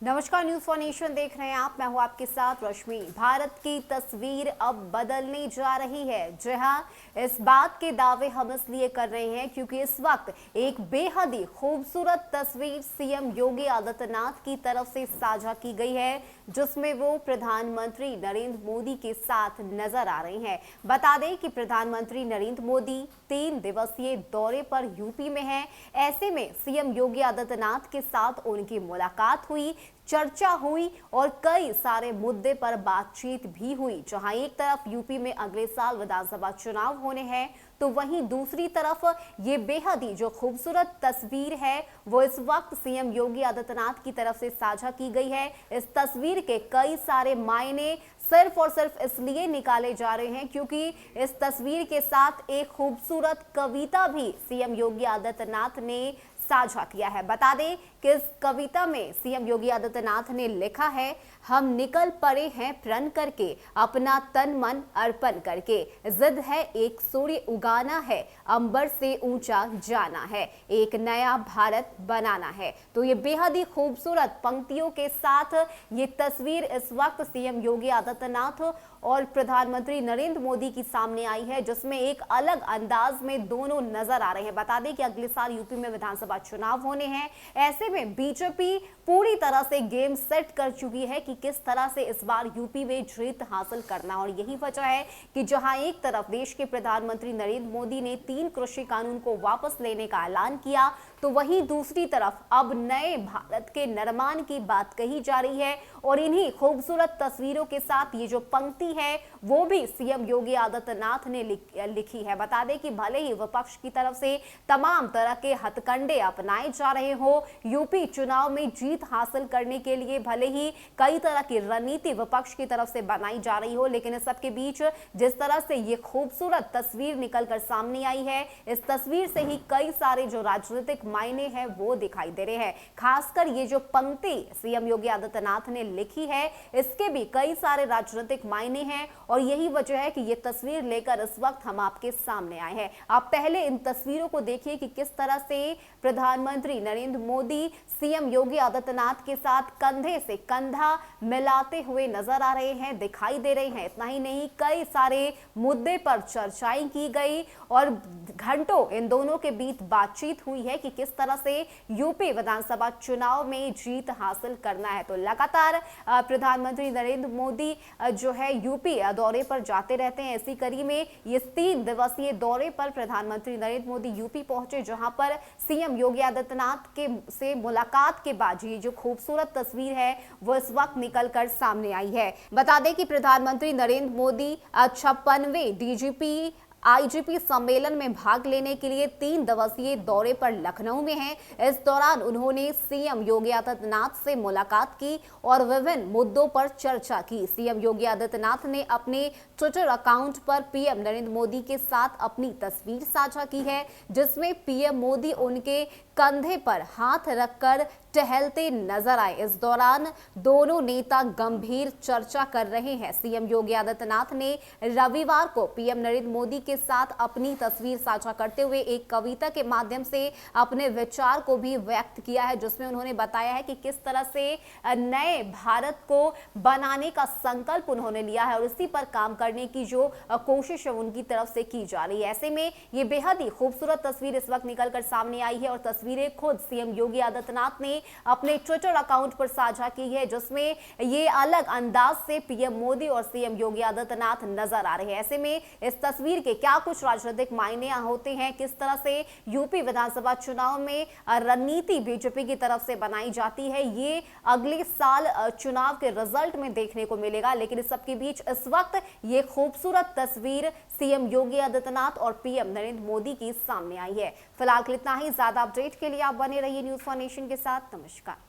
नमस्कार, news for nation देख रहे हैं आप। मैं हूं आपके साथ रश्मि। भारत की तस्वीर अब बदलने जा रही है। जी हां, इस बात के दावे हम इसलिए कर रहे हैं क्योंकि इस वक्त एक बेहद ही खूबसूरत तस्वीर सीएम योगी आदित्यनाथ की तरफ से साझा की गई है, जिसमें वो प्रधानमंत्री नरेंद्र मोदी के साथ नजर आ रही हैं। बता दें कि प्रधानमंत्री नरेंद्र मोदी 3 दिवसीय दौरे पर यूपी में हैं। ऐसे में सीएम योगी आदित्यनाथ के साथ उनकी मुलाकात हुई, चर्चा हुई और कई सारे मुद्दे पर बातचीत भी हुई। जहां एक तरफ यूपी में अगले साल विधानसभा चुनाव होने हैं, तो वहीं दूसरी तरफ ये बेहद ही जो खूबसूरत तस्वीर है वो इस वक्त सीएम योगी आदित्यनाथ की तरफ से साझा की गई है। इस तस्वीर के कई सारे मायने सिर्फ और सिर्फ इसलिए निकाले जा रहे हैं क्योंकि इस तस्वीर के साथ एक खूबसूरत कविता भी सीएम योगी आदित्यनाथ ने साझा किया है। बता दें कि इस कविता में सीएम योगी आदित्यनाथ ने लिखा है, हम निकल पड़े हैं प्रण करके, अपना तन मन अर्पण करके, जिद है एक सूर्य उगाना है, अंबर से ऊंचा जाना है, एक नया भारत बनाना है। तो ये बेहद ही खूबसूरत पंक्तियों के साथ ये तस्वीर इस वक्त सीएम योगी आदित्यनाथ और प्रधानमंत्री नरेंद्र मोदी की सामने आई है, जिसमें एक अलग अंदाज में दोनों नजर आ रहे हैं। बता दें कि अगले साल यूपी में विधानसभा चुनाव होने हैं। ऐसे में बीजेपी पूरी तरह से गेम सेट कर चुकी है कि किस तरह से इस बार यूपी में जीत हासिल करना, और यही वजह है कि जहां एक तरफ देश के प्रधानमंत्री नरेंद्र मोदी ने 3 कृषि कानून को वापस लेने का ऐलान किया, तो वहीं दूसरी तरफ अब नए भारत के निर्माण की बात कही जा रही है। और इन्हीं खूबसूरत तस्वीरों के साथ ये जो पंक्ति है वो भी सीएम योगी आदित्यनाथ ने लिखी है। बता दें कि भले ही विपक्ष की तरफ से तमाम तरह के हथकंडे अपनाए जा रहे हो, यूपी चुनाव में जीत हासिल करने के लिए भले ही कई तरह की रणनीति विपक्ष की तरफ से बनाई जा रही हो, लेकिन इस सबके बीच जिस तरह से ये खूबसूरत तस्वीर निकलकर सामने आई है, इस तस्वीर से ही कई सारे जो राजनीतिक मायने हैं वो दिखाई दे रहे हैं। खासकर ये जो पंक्ति सीएम योगी आदित्यनाथ ने लिखी है, इसके भी कई सारे राजनीतिक मायने हैं, और यही वजह है कि ये तस्वीर लेकर इस वक्त हम आपके सामने आए हैं। आप पहले इन तस्वीरों को देखिए कि किस तरह से प्रधानमंत्री नरेंद्र मोदी सीएम योगी आदित्यनाथ के साथ कंधे से कंधा मिलाते हुए नजर आ रहे हैं, दिखाई दे रहे हैं। इतना ही नहीं, कई सारे मुद्दे पर चर्चाएं की गई और घंटों इन दोनों के बीच बातचीत हुई है कि किस तरह से यूपी विधानसभा चुनाव में जीत हासिल करना है। तो लगातार प्रधानमंत्री नरेंद्र मोदी जो है यूपी दौरे पर जाते रहते हैं। इसी कड़ी में इस 3 दिवसीय दौरे पर प्रधानमंत्री नरेंद्र मोदी यूपी पहुंचे, जहां पर सीएम योगी आदित्यनाथ के से मुलाकात के बाद ये जो खूबसूरत तस्वीर है वो इस वक्त निकलकर सामने आई है। बता दें कि प्रधानमंत्री नरेंद्र मोदी 56वें डीजीपी आईजीपी सम्मेलन में भाग लेने के लिए 3 दिवसीय दौरे पर लखनऊ में हैं। इस दौरान उन्होंने सीएम योगी आदित्यनाथ से मुलाकात की और विभिन्न मुद्दों पर चर्चा की। सीएम योगी आदित्यनाथ ने अपने ट्विटर अकाउंट पर पीएम नरेंद्र मोदी के साथ अपनी तस्वीर साझा की है, जिसमें पीएम मोदी उनके कंधे पर हाथ रखकर टहलते नजर आए। इस दौरान दोनों नेता गंभीर चर्चा कर रहे हैं। सीएम योगी आदित्यनाथ ने रविवार को पीएम नरेंद्र मोदी के साथ अपनी तस्वीर साझा करते हुए एक कविता के माध्यम से अपने विचार को भी व्यक्त किया है, जिसमें उन्होंने बताया है कि किस तरह से नए भारत को बनाने का संकल्प उन्होंने लिया है और इसी पर काम करने की जो कोशिश है उनकी तरफ से की जा रही है। ऐसे में ये बेहद ही खूबसूरत तस्वीर इस वक्त निकलकर सामने आई है और तस्वीरें खुद सीएम योगी आदित्यनाथ ने अपने ट्विटर अकाउंट पर साझा की है, जिसमें ये अलग अंदाज से पीएम मोदी और सीएम योगी आदित्यनाथ नजर आ रहे हैं। ऐसे में इस तस्वीर के क्या कुछ राजनीतिक मायने होते हैं, किस तरह से यूपी विधानसभा चुनाव में रणनीति बीजेपी की तरफ से बनाई जाती है, ये अगले साल चुनाव के रिजल्ट में देखने को मिलेगा। लेकिन इस सबके बीच इस वक्त ये खूबसूरत तस्वीर सीएम योगी आदित्यनाथ और पीएम नरेंद्र मोदी की सामने आई है। फिलहाल इतना ही। ज्यादा अपडेट के लिए आप बने रहिए न्यूज फॉर नेशन के साथ। नमस्कार।